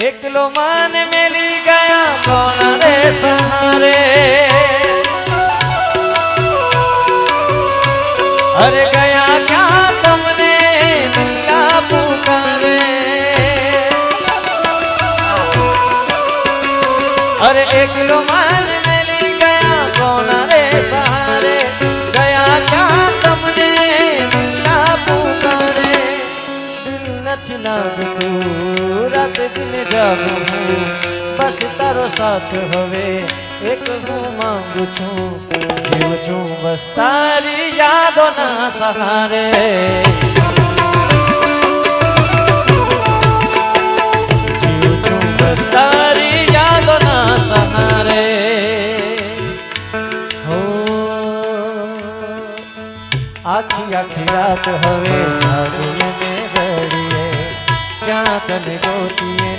एकलो मान मेली गया कौन रे सहारे। अरे गया क्या तुमने मिला पुकारे। अरे एकलो मान मेली गया कौन रे सहारे। गया क्या तुमने मिला पुकारे। दिल નથી લાગતું रात दिन जागू हूँ बस तारो साथ हवे एक हूँ मांगू छू। जीव छू बस तारी यादों ना सहारे। जीव छू बस तारी यादों ना सहारे। हो आखी आखी रात हवे जागू ने घड़िए क्या तने गोतिए।